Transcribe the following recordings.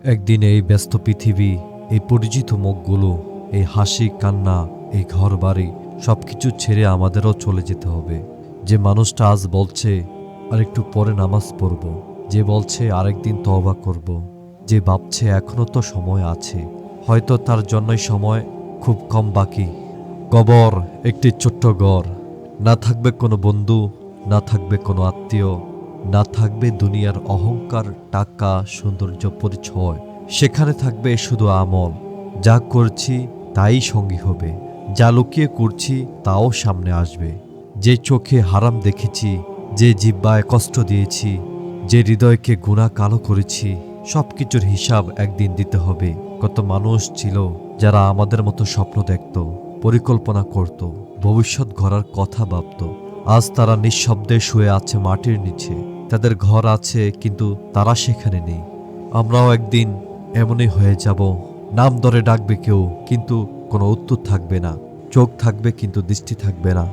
একদিন এই ব্যস্ত পৃথিবী, এই পরিচিত মুখগুলো, এই হাসি কান্না, এই ঘর বাড়ি সবকিছু ছেড়ে আমাদেরও চলে যেতে হবে। যে মানুষটা আজ বলছে আর একটু পরে নামাজ পড়ব, যে বলছে আরেকদিন তওবা করব, যে ভাবছে এখনো তো সময় আছে, হয়তো তার জন্যই সময় খুব কম বাকি। কবর একটি ছোট্ট ঘর, না থাকবে কোনো বন্ধু, না থাকবে কোনো আত্মীয়, না থাকবে দুনিয়ার অহংকার, টাকা, সৌন্দর্য, পরিচয়। সেখানে থাকবে শুধু আমল। যা করছি তাই সঙ্গী হবে, যা লুকিয়ে করছি তাও সামনে আসবে। যে চোখে হারাম দেখেছি, যে জিহ্বায় কষ্ট দিয়েছি, যে হৃদয়কে গুনাহ কালো করেছি, সবকিছুর হিসাব একদিন দিতে হবে। কত মানুষ ছিল যারা আমাদের মতো স্বপ্ন দেখত, পরিকল্পনা করত, ভবিষ্যৎ গড়ার কথা ভাবত। আজ তারা নিঃশব্দে শুয়ে আছে মাটির নিচে। তাদের ঘর আছে কিন্তু তারা সেখানে নেই। আমরাও একদিন এমনই হয়ে যাব। নাম ধরে ডাকবে কেউ, কিন্তু কোনো উত্তর থাকবে না। চোখ থাকবে কিন্তু দৃষ্টি থাকবে না।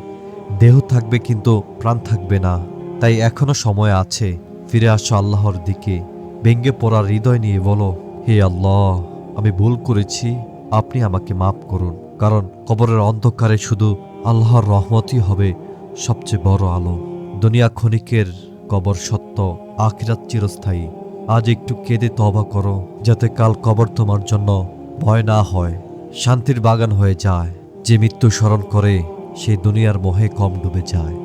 দেহ থাকবে কিন্তু প্রাণ থাকবে না। তাই এখনো সময় আছে, ফিরে আসো আল্লাহর দিকে। ভেঙ্গে পড়া হৃদয় নিয়ে বলো, হে আল্লাহ, আমি ভুল করেছি, আপনি আমাকে মাফ করুন। কারণ কবরের অন্ধকারে শুধু আল্লাহর রহমতই হবে সবচেয়ে বড় আলো। দুনিয়া ক্ষণিকের, কবর সত্য, আখিরাত চিরস্থায়ী। আজ একটু কেঁদে তওবা করো, যাতে কাল কবর তোমার জন্য ভয় না হয়, শান্তির বাগান হয়ে যায়। যে মৃত্যু স্মরণ করে সে দুনিয়ার মোহে কম ডুবে যায়।